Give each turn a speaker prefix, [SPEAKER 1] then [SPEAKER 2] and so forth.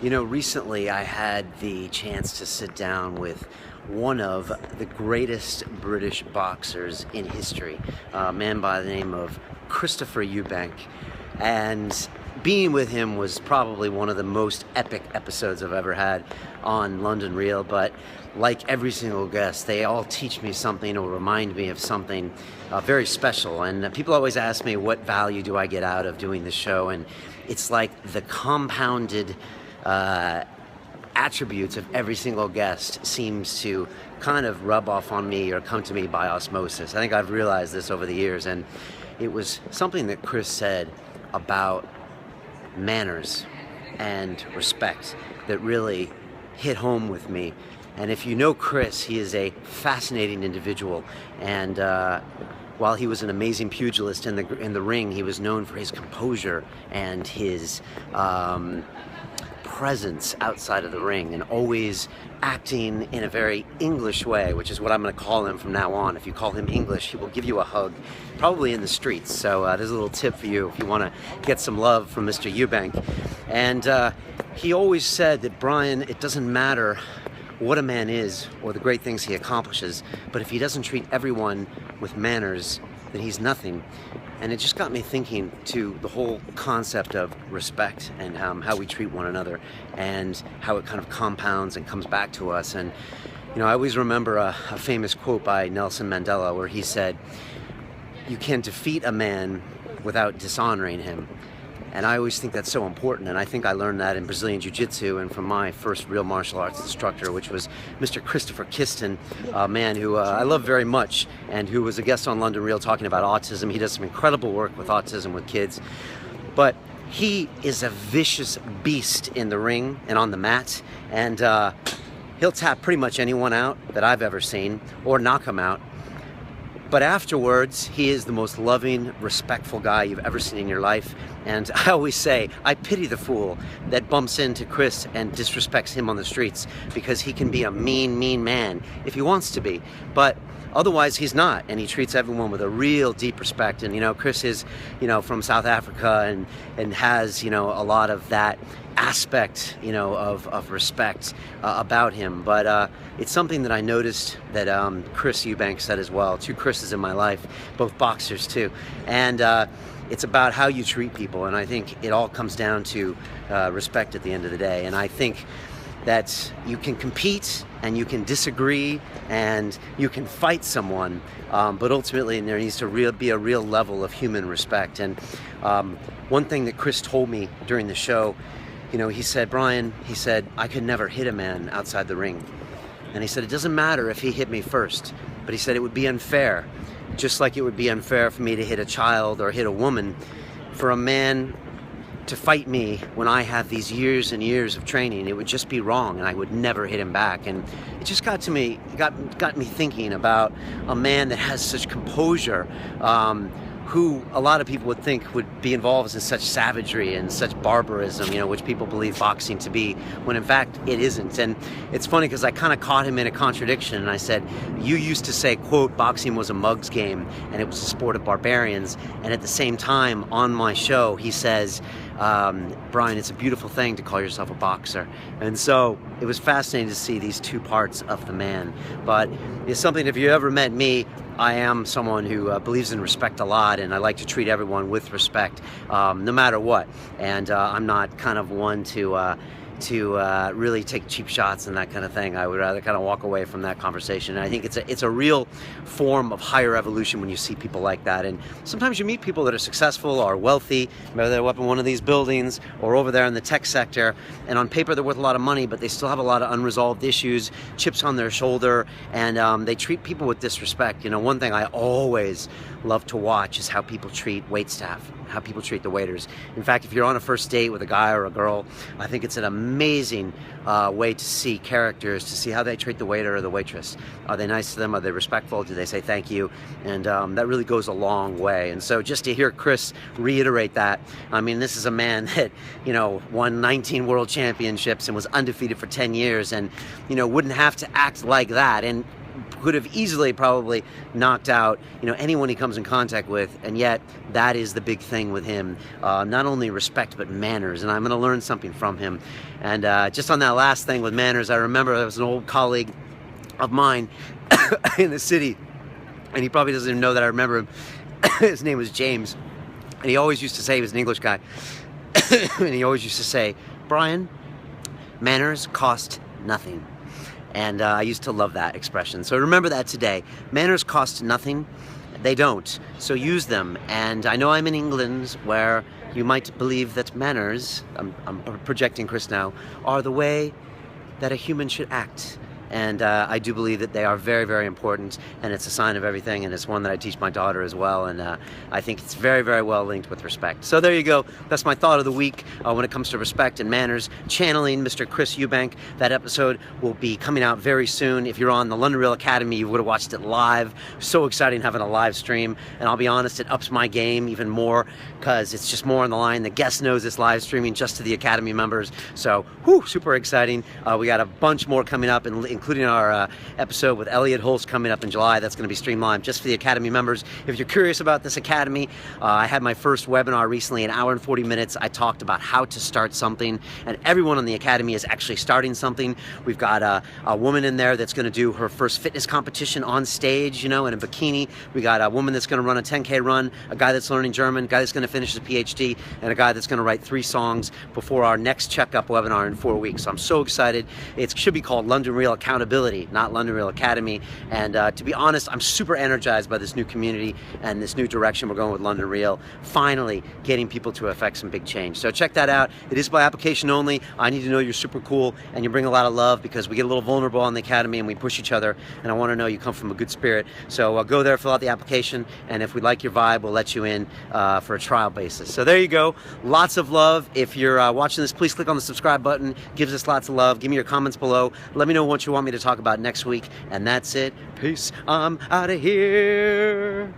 [SPEAKER 1] Recently I had the chance to sit down with one of the greatest British boxers in history, a man by the name of Christopher Eubank. And being with him was probably one of the most epic episodes I've ever had on London Real. But like every single guest, they all teach me something or remind me of something very special. And people always ask me, what value do I get out of doing this show? And it's like the compounded attributes of every single guest seems to kind of rub off on me or come to me by osmosis. I think I've realized this over the years, and it was something that Chris said about manners and respect that really hit home with me. And if you know Chris, he is a fascinating individual, and while he was an amazing pugilist in the ring, he was known for his composure and his presence outside of the ring, and always acting in a very English way, which is what I'm going to call him from now on. If you call him English, he will give you a hug, probably in the streets. So there's a little tip for you if you want to get some love from Mr. Eubank. And he always said that, Brian, it doesn't matter what a man is or the great things he accomplishes, but if he doesn't treat everyone with manners, then he's nothing. And it just got me thinking to the whole concept of respect and how we treat one another and how it kind of compounds and comes back to us. And I always remember a famous quote by Nelson Mandela where he said, "You can defeat a man without dishonoring him." And I always think that's so important, and I think I learned that in Brazilian Jiu-Jitsu and from my first real martial arts instructor, which was Mr. Christopher Kiston, a man who I love very much, and who was a guest on London Real talking about autism. He does some incredible work with autism with kids, but he is a vicious beast in the ring and on the mat, and he'll tap pretty much anyone out that I've ever seen, or knock him out. But afterwards, he is the most loving, respectful guy you've ever seen in your life. And I always say, I pity the fool that bumps into Chris and disrespects him on the streets, because he can be a mean, mean man if he wants to be. But otherwise, he's not. And he treats everyone with a real deep respect. And, Chris is, from South Africa and has, a lot of that aspect, of respect about him. But it's something that I noticed that Chris Eubank said as well. Two Chris's in my life, both boxers too. And it's about how you treat people. And I think it all comes down to respect at the end of the day. And I think that you can compete and you can disagree and you can fight someone, but ultimately there needs to be a real level of human respect. And one thing that Chris told me during the show, he said, "Brian," he said, "I could never hit a man outside the ring." And he said, "It doesn't matter if he hit me first," but he said, "It would be unfair, just like it would be unfair for me to hit a child or hit a woman, for a man to fight me when I have these years and years of training. It would just be wrong, and I would never hit him back." And it just got me thinking about a man that has such composure, who a lot of people would think would be involved in such savagery and such barbarism, which people believe boxing to be, when in fact it isn't. And it's funny because I kind of caught him in a contradiction, and I said, "You used to say, quote, boxing was a mug's game and it was a sport of barbarians." And at the same time on my show, he says, "Brian, it's a beautiful thing to call yourself a boxer." And so it was fascinating to see these two parts of the man. But it's something, if you ever met me, I am someone who believes in respect a lot, and I like to treat everyone with respect, no matter what. And I'm not kind of one to really take cheap shots and that kind of thing. I would rather kind of walk away from that conversation. And I think it's a real form of higher evolution when you see people like that. And sometimes you meet people that are successful or wealthy, whether they're up in one of these buildings or over there in the tech sector, and on paper they're worth a lot of money, but they still have a lot of unresolved issues, chips on their shoulder, and they treat people with disrespect. One thing I always love to watch is how people treat wait staff, how people treat the waiters. In fact, if you're on a first date with a guy or a girl, I think it's an amazing way to see characters, to see how they treat the waiter or the waitress. Are they nice to them? Are they respectful? Do they say thank you? And that really goes a long way. And so just to hear Chris reiterate that, I mean, this is a man that, won 19 world championships and was undefeated for 10 years and, wouldn't have to act like that. And could have easily probably knocked out, anyone he comes in contact with, and yet that is the big thing with him. Not only respect, but manners, and I'm going to learn something from him. And just on that last thing with manners, I remember there was an old colleague of mine in the city, and he probably doesn't even know that I remember him. His name was James, and he always used to say, he was an English guy, and he always used to say, Brian, manners cost nothing. And I used to love that expression. So remember that today. Manners cost nothing. They don't. So use them. And I know I'm in England, where you might believe that manners, I'm projecting Chris now, are the way that a human should act. And I do believe that they are very, very important, and it's a sign of everything, and it's one that I teach my daughter as well, and I think it's very, very well linked with respect. So there you go. That's my thought of the week when it comes to respect and manners, channeling Mr. Chris Eubank. That episode will be coming out very soon. If you're on the London Real Academy, you would have watched it live. So exciting having a live stream, and I'll be honest, it ups my game even more, because it's just more on the line. The guest knows it's live streaming just to the Academy members, so super exciting. We got a bunch more coming up, including our episode with Elliot Holst coming up in July. That's going to be streamlined just for the Academy members. If you're curious about this Academy, I had my first webinar recently, an hour and 40 minutes. I talked about how to start something, and everyone on the Academy is actually starting something. We've got a woman in there that's going to do her first fitness competition on stage, in a bikini. We got a woman that's going to run a 10K run, a guy that's learning German, a guy that's going to finish his PhD, and a guy that's going to write 3 songs before our next checkup webinar in 4 weeks. So I'm so excited. It should be called London Real Accountability, not London Real Academy. And to be honest, I'm super energized by this new community and this new direction we're going with London Real. Finally getting people to affect some big change. So check that out. It is by application only. I need to know you're super cool and you bring a lot of love, because we get a little vulnerable on the Academy and we push each other. And I want to know you come from a good spirit. So go there, fill out the application, and if we like your vibe, we'll let you in for a trial basis. So there you go. Lots of love. If you're watching this, please click on the subscribe button. Gives us lots of love. Give me your comments below. Let me know what you want me to talk about next week. And that's it. Peace. I'm out of here.